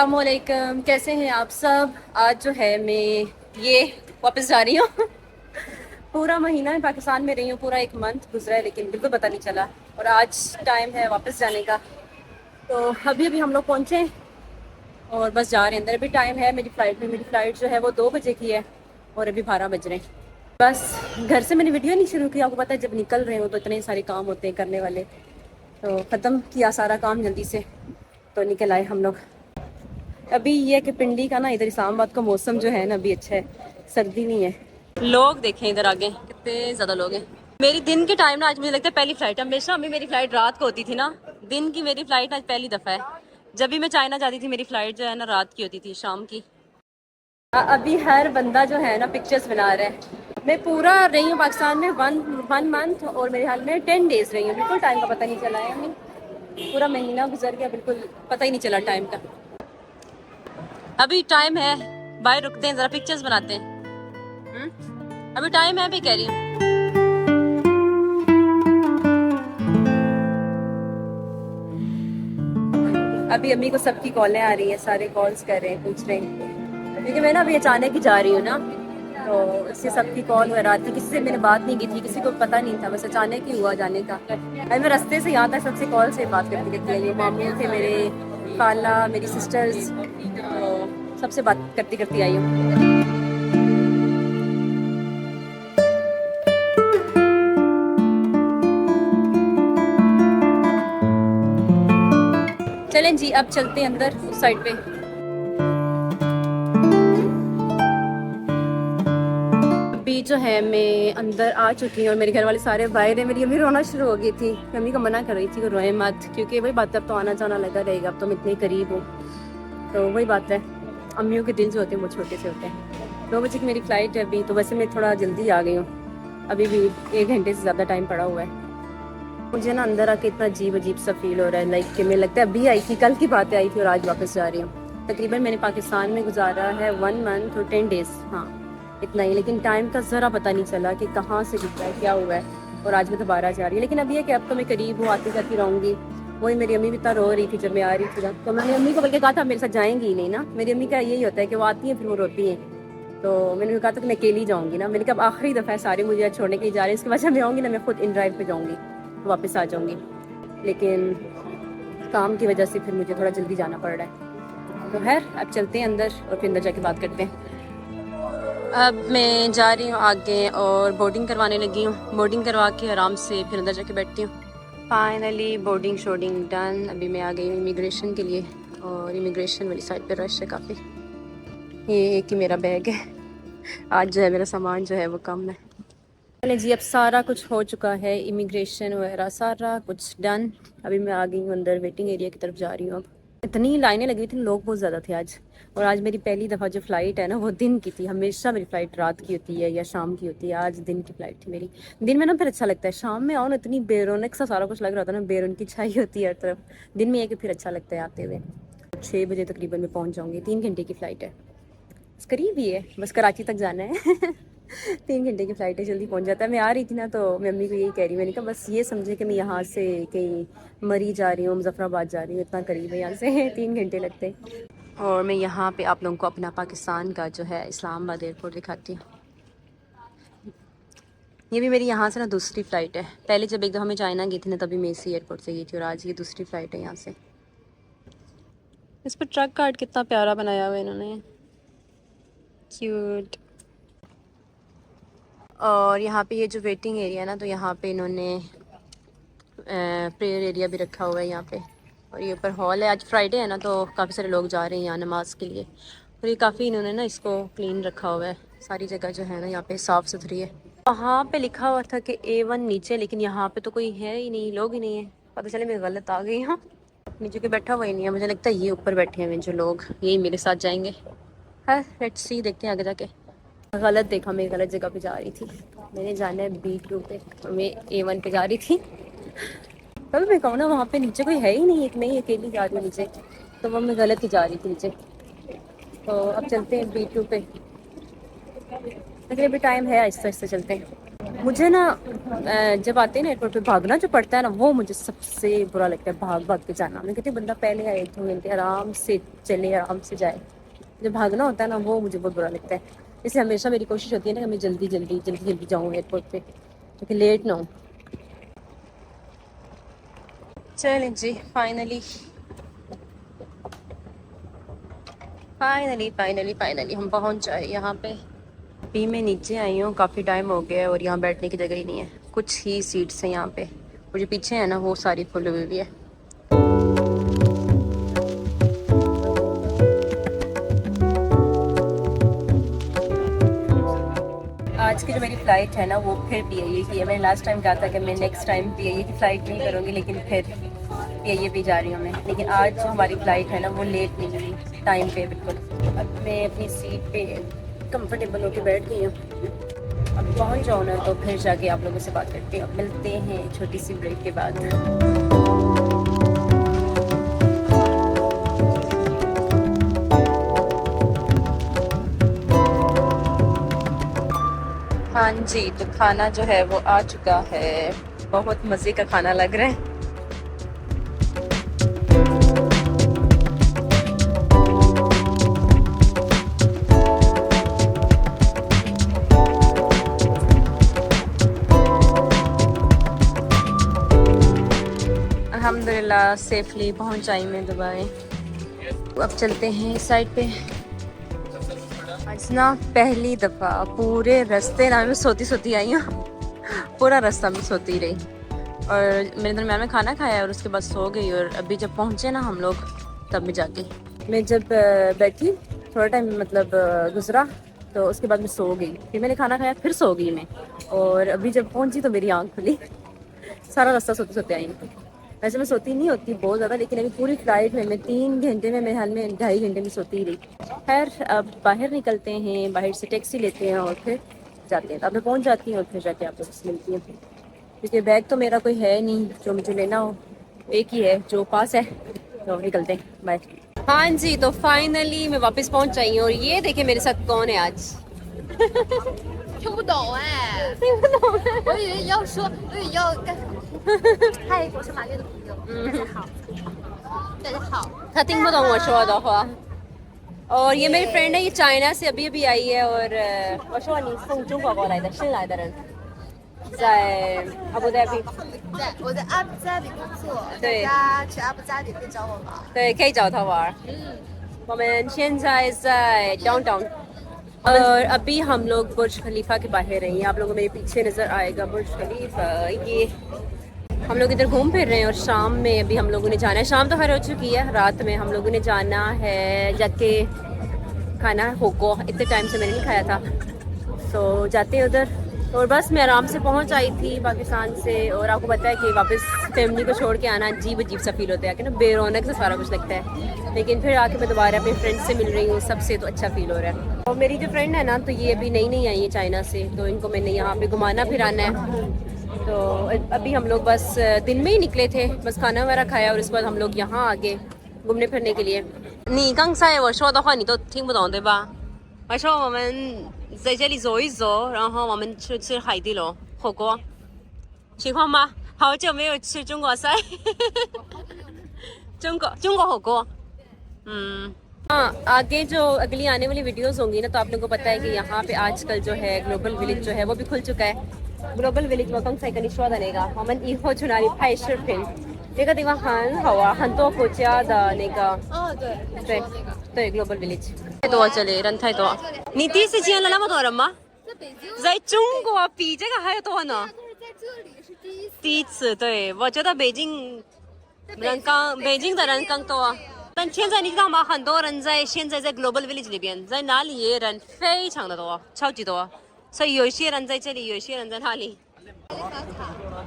السلام علیکم، کیسے ہیں آپ سب؟ آج جو ہے میں یہ واپس جا رہی ہوں پورا مہینہ میں پاکستان میں رہی ہوں، پورا ایک منتھ گزرا ہے لیکن بالکل پتہ نہیں چلا، اور آج ٹائم ہے واپس جانے کا۔ تو ابھی ہم لوگ پہنچے اور بس جا رہے ہیں اندر۔ ابھی ٹائم ہے میری فلائٹ جو ہے وہ 2 بجے کی ہے اور ابھی 12 بج رہے ہیں۔ بس گھر سے میں نے ویڈیو نہیں شروع کی، آپ کو پتہ ہے جب نکل رہے ہوں تو اتنے سارے کام ہوتے ہیں کرنے والے، تو ختم کیا سارا کام جلدی سے تو نکل آئے ہم لوگ۔ ابھی یہ کہ پنڈی کا نا ادھر اسلام آباد کا موسم جو ہے نا ابھی اچھا ہے، سردی نہیں ہے۔ لوگ دیکھیں ادھر آگے کتنے زیادہ لوگ ہیں۔ میری دن کے ٹائم نا آج مجھے لگتا ہے پہلی فلائٹ ہے، ہمیشہ میری فلائٹ رات کو ہوتی تھی نا، دن کی میری فلائٹ آج پہلی دفعہ ہے۔ جب بھی میں چائنا جاتی تھی میری فلائٹ جو ہے نا رات کی ہوتی تھی، شام کی۔ ابھی ہر بندہ جو ہے نا پکچرز بنا رہا ہے۔ میں پورا رہی ہوں پاکستان میں ون منتھ اور میرے حال میں 10 days رہی ہوں، بالکل ٹائم کا پتہ نہیں چلا ہے، پورا مہینہ گزر گیا، بالکل پتہ ہی نہیں چلا ٹائم کا۔ ابھی ٹائم ہے، باہر رکتے ہیں ذرا پکچرز بناتے ہیں۔ ابھی ٹائم ہے، ابھی کہہ رہی ہوں۔ ابھی امی کو سب کی کالیں آ رہی ہیں، سارے کالز کر رہے ہیں، پوچھ رہے ہیں، کیونکہ میں نا ابھی اچانک ہی جا رہی ہوں نا، تو اس سے سب کی کال وغیرہ آتی، کسی سے میں نے بات نہیں کی تھی، کسی کو پتہ نہیں تھا، بس اچانک ہی ہوا جانے کا۔ ابھی میں رستے سے یہاں تک سب سے کال سے بات کرتی رہتی ہے، ماموں تھے میرے، خالہ، میری سسٹرز، تو سب سے بات کرتی کرتی آئی ہوں۔ چلیں جی اب چلتے ہیں اندر اس سائڈ پہ۔ ابھی جو ہے میں اندر آ چکی ہوں اور میرے گھر والے سارے باہر ہیں۔ میری امی رونا شروع ہو گئی تھی، امی کو منع کر رہی تھی کہ روئے مت، کیونکہ وہی بات ہے اب تو آنا جانا لگا رہے گا، اب تو میں اتنے قریب ہوں، تو وہی بات ہے، امیوں کے دل جو ہوتے ہیں وہ چھوٹے سے ہوتے ہیں۔ 2 بجے کی میری فلائٹ ہے ابھی، تو ویسے میں تھوڑا جلدی آ گئی ہوں، ابھی بھی 1 گھنٹے سے زیادہ ٹائم پڑا ہوا ہے۔ مجھے نا اندر آ کے اتنا عجیب سا فیل ہو رہا ہے، لائک کہ مجھے لگتا ہے ابھی آئی تھی، کل کی باتیں آئی تھی اور آج واپس جا رہی ہوں۔ تقریباً میں نے پاکستان میں گزارا ہے 1 منتھ اور 10 days، ہاں اتنا ہی، لیکن ٹائم کا ذرا پتہ نہیں چلا کہ کہاں سے گزرا ہے، کیا ہوا ہے، اور آج میں دوبارہ جا رہی ہوں۔ لیکن اب یہ کہ اب تو میں قریب ہوں، آتی جاتی رہوں گی۔ وہی میری امی بھی اتنا رو رہی تھی جب میں آ رہی تھی نا، تو میں نے امی کو بلکہ کہا تھا میرے ساتھ جائیں گی ہی نہیں نا، میری امی کا یہی ہوتا ہے کہ وہ آتی ہیں پھر وہ روتی ہیں، تو میں نے کہا تھا کہ میں اکیلی جاؤں گی نا، میں نے کہا اب آخری دفعہ سارے مجھے چھوڑنے کے لیے جا رہے ہیں، اس کے بعد جب میں آؤں گی نا میں خود ان ڈرائیو پہ جاؤں گی، واپس آ جاؤں گی، لیکن کام کی وجہ سے پھر مجھے تھوڑا جلدی جانا پڑ رہا ہے۔ تو خیر اب چلتے ہیں اندر اور پھر اندر جا کے بات کرتے ہیں۔ اب میں جا رہی ہوں آگے اور بورڈنگ کروانے لگی ہوں، بورڈنگ کروا کے آرام سے پھر اندر جا کے بیٹھتی ہوں۔ فائنلی بورڈنگ شوڈنگ ڈن، ابھی میں آ گئی ہوں امیگریشن کے لیے، اور امیگریشن والی سائڈ پہ رش ہے کافی۔ یہ ایک ہی میرا بیگ ہے، آج جو ہے میرا سامان جو ہے وہ کم ہے۔ چلیں جی اب سارا کچھ ہو چکا ہے، امیگریشن وغیرہ سارا کچھ ڈن۔ ابھی میں آ گئی ہوں اندر، ویٹنگ ایریا کی طرف جا رہی ہوں۔ اب اتنی لائنیں لگی تھیں، لوگ بہت زیادہ تھے آج، اور آج میری پہلی دفعہ جو فلائٹ ہے نا وہ دن کی تھی، ہمیشہ میری فلائٹ رات کی ہوتی ہے یا شام کی ہوتی ہے، آج دن کی فلائٹ تھی میری۔ دن میں نا پھر اچھا لگتا ہے، شام میں آؤ نا اتنی بے رونق سا سارا کچھ لگ رہا ہوتا ہے نا، بے رونقی چھائی ہوتی ہے ہر طرف، دن میں یہ کہ پھر اچھا لگتا ہے آتے ہوئے۔ 6 بجے تقریباً میں پہنچ جاؤں گی، 3 گھنٹے کی فلائٹ ہے، بس قریب ہی ہے، بس کراچی تک جانا ہے 3 گھنٹے کی فلائٹ ہے، جلدی پہنچ جاتا ہے۔ میں آ رہی تھی نا تو میں امی کو یہی کہہ رہی ہوں، میں نے کہا بس یہ سمجھے کہ میں یہاں سے کہیں مری جا رہی ہوں، مظفر آباد جا رہی ہوں، اتنا قریب ہے یہاں سے 3 گھنٹے لگتے ہیں۔ اور میں یہاں پہ آپ لوگوں کو اپنا پاکستان کا جو ہے اسلام آباد ایئرپورٹ دکھاتی ہوں۔ یہ بھی میری یہاں سے نا دوسری فلائٹ ہے، پہلے جب ایک دفعہ میں چائنا گئی تھی نا تبھی میں اسی ایئرپورٹ سے گئی تھی، اور آج یہ دوسری فلائٹ ہے یہاں سے۔ اس پہ ٹرک کارڈ کتنا پیارا بنایا ہوا ہے انہوں نے، کیوٹ۔ اور یہاں پہ یہ جو ویٹنگ ایریا نا، تو یہاں پہ انہوں نے پریئر ایریا بھی رکھا ہوا ہے یہاں پہ، اور یہ اوپر ہال ہے، آج فرائیڈے ہے نا تو کافی سارے لوگ جا رہے ہیں یہاں نماز کے لیے، اور یہ کافی انہوں نے نا اس کو کلین رکھا ہوا ہے، ساری جگہ جو ہے نا یہاں پہ صاف ستھری ہے۔ وہاں پہ لکھا ہوا تھا کہ A1 نیچے، لیکن یہاں پہ تو کوئی ہے ہی نہیں، لوگ ہی نہیں ہیں، پتہ چلے میں غلط آ گئی ہوں، نیچے کے بیٹھا ہوا ہی نہیں ہے، مجھے لگتا ہے یہ اوپر بیٹھے ہوئے جو لوگ یہی میرے ساتھ جائیں گے۔ ہاں لیٹس سی، دیکھتے ہیں آگے جا کے۔ غلط دیکھا، میں غلط جگہ پہ جا رہی تھی، میں نے جانا ہے B2 پہ اور میں A1 پہ جا رہی تھی۔ تب میں کہوں نا وہاں پہ نیچے کوئی ہے ہی نہیں، ایک میں ہی اکیلی جا رہی ہوں نیچے، تو وہ میں غلط ہی جا رہی تھی نیچے۔ تو اب چلتے ہیں B2 پہ، لیکن ابھی ٹائم ہے، آہستہ آہستہ چلتے ہیں۔ مجھے نا جب آتے ہیں نا ایئرپورٹ پہ بھاگنا جو پڑتا ہے نا وہ مجھے سب سے برا لگتا ہے، بھاگ بھاگ کے جانا. میں کہتی ہوں بندہ پہلے آئے 2 گھنٹے آرام سے چلے آرام سے جائے. جو بھاگنا ہوتا ہے نا وہ مجھے بہت برا لگتا ہے. اس لیے ہمیشہ میری کوشش ہوتی ہے نا کہ میں جلدی جلدی جلدی جلدی جاؤں ایئرپورٹ پہ تاکہ لیٹ نہ ہوں. چلیں جی فائنلی ہم پہنچ جائے یہاں پہ. ابھی میں نیچے آئی ہوں، کافی ٹائم ہو گیا ہے اور یہاں بیٹھنے کی جگہ ہی نہیں ہے. کچھ ہی سیٹس ہیں یہاں پہ، اور جو پیچھے ہے نا وہ ساری فل ہوئی ہوئی ہے. آج کی جو میری فلائٹ ہے نا وہ پھر پی آئی اے کی ہے. میں نے لاسٹ ٹائم کہا تھا کہ میں نیکسٹ ٹائم پی آئی اے کی فلائٹ نہیں کروں گی، لیکن پھر پی آئی اے پہ جا رہی ہوں میں. لیکن آج جو ہماری فلائٹ ہے نا وہ لیٹ نہیں ہوئی، ٹائم پہ بالکل. اب میں اپنی سیٹ پہ کمفرٹیبل ہو کے بیٹھ گئی ہوں. اب پہنچ جاؤ نا تو پھر جا کے آپ لوگوں سے بات کرتے ہیں. ملتے ہیں چھوٹی سی بریک کے بعد. ہاں جی، تو کھانا جو ہے وہ آ چکا ہے. بہت مزے کا کھانا لگ رہا ہے. الحمدللہ سیفلی پہنچ آئی میں دبئی. اب چلتے ہیں سائڈ پہ. آج نا پہلی دفعہ پورے رستے نا میں سوتی آئی ہوں. پورا راستہ میں سوتی رہی اور میرے درمیان میں کھانا کھایا اور اس کے بعد سو گئی. اور ابھی جب پہنچے نا ہم لوگ تب میں جاگی. میں جب بیٹھی تھوڑا ٹائم مطلب گزرا تو اس کے بعد میں سو گئی. پھر میں نے کھانا کھایا پھر سو گئی میں. اور ابھی جب پہنچی تو میری آنکھ کھلی. سارا راستہ سوتے آئی ہوں. ویسے میں سوتی نہیں ہوتی بہت زیادہ، لیکن ابھی پوری فلائٹ میں 3 گھنٹے میں میرے حال میں 2.5 گھنٹے میں سوتی ہی رہی. خیر اب باہر نکلتے ہیں، باہر سے ٹیکسی لیتے ہیں اور پھر جاتے ہیں. اب میں پہنچ جاتی ہوں اور پھر جا کے آپ لوگ سے ملتی ہیں. کیونکہ بیگ تو میرا کوئی ہے نہیں جو مجھے لینا ہو، ایک ہی ہے جو پاس ہے. تو نکلتے ہیں، بائے. ہاں جی، تو فائنلی میں واپس پہنچ آئی ہوں. اور یہ دیکھیں میرے ساتھ کون ہے آج. 听不懂哎，我以为要说，我以为要干什么。嗨，我是马月的朋友，大家好，大家好。他听不懂我说的话。اور یہ میری فرینڈ ہے، یہ چائنا سے ابھی آئی ہے. اور 我说你从中国过来的，新来的人，在阿布达比。我在阿布扎比工作，大对家去阿布扎比可以找我玩。对，可以找他玩。我们现在在 downtown。اور ابھی ہم لوگ برج خلیفہ کے باہر ہیں. آپ لوگوں کو میرے پیچھے نظر آئے گا برج خلیفہ. یہ ہم لوگ ادھر گھوم پھر رہے ہیں اور شام میں ابھی ہم لوگوں نے جانا ہے. شام تو خیر ہو چکی ہے، رات میں ہم لوگوں نے جانا ہے جا کے کھانا ہوگو. اتنے ٹائم سے میں نے نہیں کھایا تھا، تو جاتے ہیں ادھر. اور بس میں آرام سے پہنچ آئی تھی پاکستان سے. اور آپ کو پتہ ہے کہ واپس فیملی کو چھوڑ کے آنا عجیب سا فیل ہوتا ہے کہ نا بے رونق سے سارا کچھ لگتا ہے. لیکن پھر آ کے میں دوبارہ اپنے فرینڈ سے مل رہی ہوں، سب سے تو اچھا فیل ہو رہا ہے. اور میری جو فرینڈ ہے نا تو یہ ابھی نئی آئی ہے چائنا سے، تو ان کو میں نے یہاں پہ گھمانا پھرانا ہے. تو ابھی ہم لوگ بس دن میں ہی نکلے تھے، بس کھانا وغیرہ کھایا اور اس کے بعد ہم لوگ یہاں آگے گھومنے پھرنے کے لیے. 你刚才我说的话你都听不懂对吧？我说我们在这里走一走，然后我们去吃海底捞火锅，喜欢吗？好久没有吃中国菜，中国火锅。ہاں آگے جو اگلی آنے والی ویڈیوز ہوں گی نا تو آپ لوگوں کو پتہ ہے کہ یہاں پہ آج کل جو ہے گلوبل ولیج جو ہے وہ بھی کھل چکا ہے. Global village 我刚才跟你说的那个，我们以后去哪里拍视频？这个地方很好玩，很多国家的那个。哦，对，对对 Global Village 太多这里人太多。你第一次见了那么多人吗？在北京，在中国比这个还要多呢。但是在这里是第一次。第一次，对，我觉得北京的人更多。但现在你知道吗？很多人现在在 Global Village 里边，在哪里也人非常的多，超级多。所以有些人在这里，有些人在那里。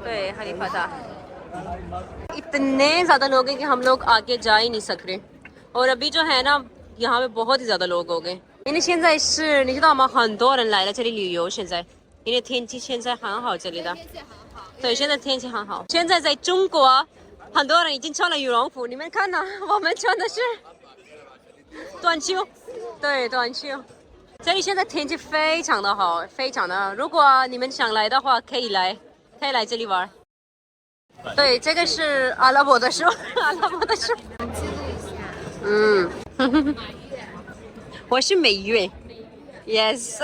对，哈利法塔。اتنے زیادہ لوگ ہیں کہ ہم لوگ آگے جا ہی نہیں سک رہے. اور ابھی جو ہے نا یہاں پہ بہت ہی زیادہ لوگ ہو گئے.因为现在是你知道吗？很多人来了这里旅游。现在因为天气现在很好，这里的天气很好。对，现在天气很好。现在在中国，很多人已经穿了羽绒服，你们看呢？我们穿的是短袖，对，短袖。这里现在天气非常的好，非常的好。如果你们想来的话，可以来这里玩。对，这个是阿拉伯的树，阿拉伯的树。记录一下。嗯，我是美月 ，yes 。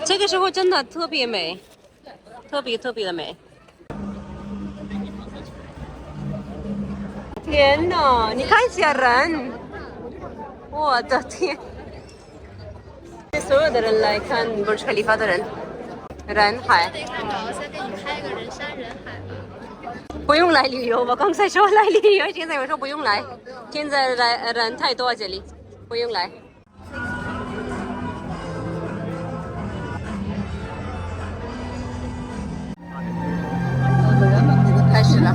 这个时候真的特别美，特别的美。天哪，你看一下人，我的天！所有的人来看布什克利法的人海。得看着，先给你拍一个人山人海吧。不用来旅游，我刚才说来旅游，现在我说不用来，现在人太多这里，不用来。开始了。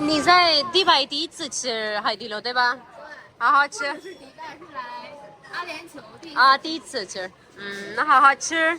你在迪拜第一次吃海底捞对吧？好好吃。是迪拜，是来阿联酋第一次吃，那好好吃。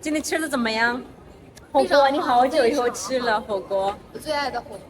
今天吃的怎么样？火锅，你好久以后吃了火锅。我最爱的火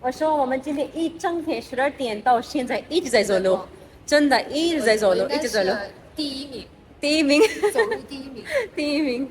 我说我们今天一整天12点到现在一直在走路，真的一直在走路，一直走路。第一名走路第一名。第一名。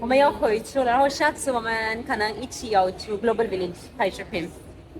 我们要回去了，然后下次我们可能一起要去 Global Village 拍视频。